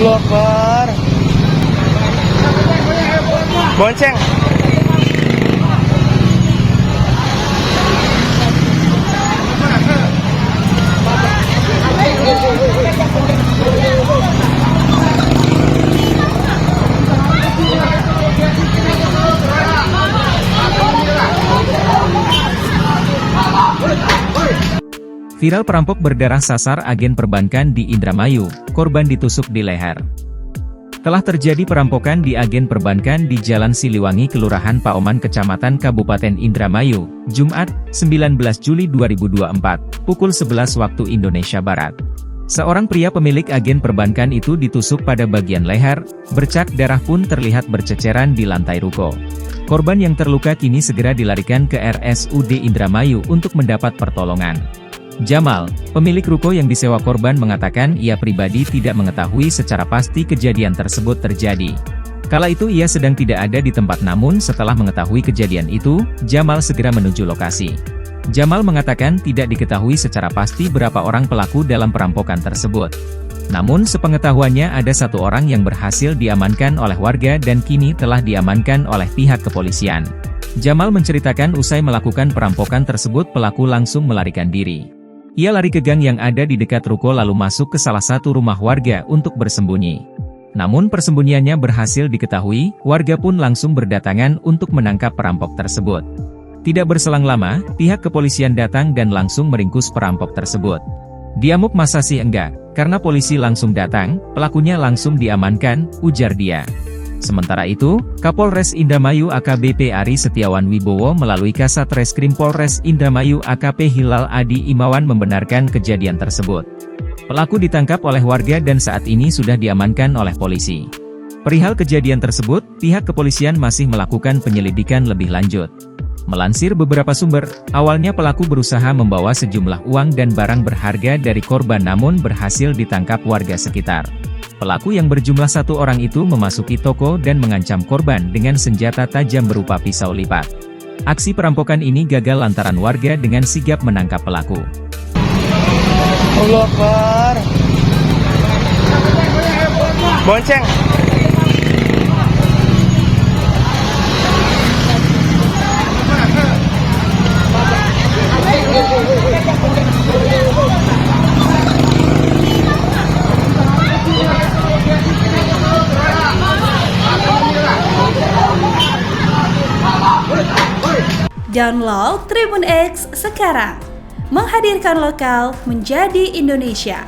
Allah Akbar. Bonceng. Viral perampok berdarah sasar agen perbankan di Indramayu, korban ditusuk di leher. Telah terjadi perampokan di agen perbankan di Jalan Siliwangi, Kelurahan Paoman, Kecamatan Kabupaten Indramayu, Jumat, 19 Juli 2024, pukul 11 waktu Indonesia Barat. Seorang pria pemilik agen perbankan itu ditusuk pada bagian leher, bercak darah pun terlihat berceceran di lantai ruko. Korban yang terluka kini segera dilarikan ke RSUD Indramayu untuk mendapat pertolongan. Jamal, pemilik ruko yang disewa korban, mengatakan ia pribadi tidak mengetahui secara pasti kejadian tersebut terjadi. Kala itu ia sedang tidak ada di tempat, namun setelah mengetahui kejadian itu, Jamal segera menuju lokasi. Jamal mengatakan tidak diketahui secara pasti berapa orang pelaku dalam perampokan tersebut. Namun sepengetahuannya ada satu orang yang berhasil diamankan oleh warga dan kini telah diamankan oleh pihak kepolisian. Jamal menceritakan usai melakukan perampokan tersebut pelaku langsung melarikan diri. Ia lari ke gang yang ada di dekat ruko lalu masuk ke salah satu rumah warga untuk bersembunyi. Namun persembunyiannya berhasil diketahui, warga pun langsung berdatangan untuk menangkap perampok tersebut. Tidak berselang lama, pihak kepolisian datang dan langsung meringkus perampok tersebut. "Diamuk masa sih enggak, karena polisi langsung datang, pelakunya langsung diamankan," ujar dia. Sementara itu, Kapolres Indramayu AKBP Ari Setiawan Wibowo melalui Kasat Reskrim Polres Indramayu AKP Hilal Adi Imawan membenarkan kejadian tersebut. Pelaku ditangkap oleh warga dan saat ini sudah diamankan oleh polisi. Perihal kejadian tersebut, pihak kepolisian masih melakukan penyelidikan lebih lanjut. Melansir beberapa sumber, awalnya pelaku berusaha membawa sejumlah uang dan barang berharga dari korban namun berhasil ditangkap warga sekitar. Pelaku yang berjumlah satu orang itu memasuki toko dan mengancam korban dengan senjata tajam berupa pisau lipat. Aksi perampokan ini gagal lantaran warga dengan sigap menangkap pelaku. Allah Akbar. Bonceng. Download Tribun X sekarang, menghadirkan lokal menjadi Indonesia.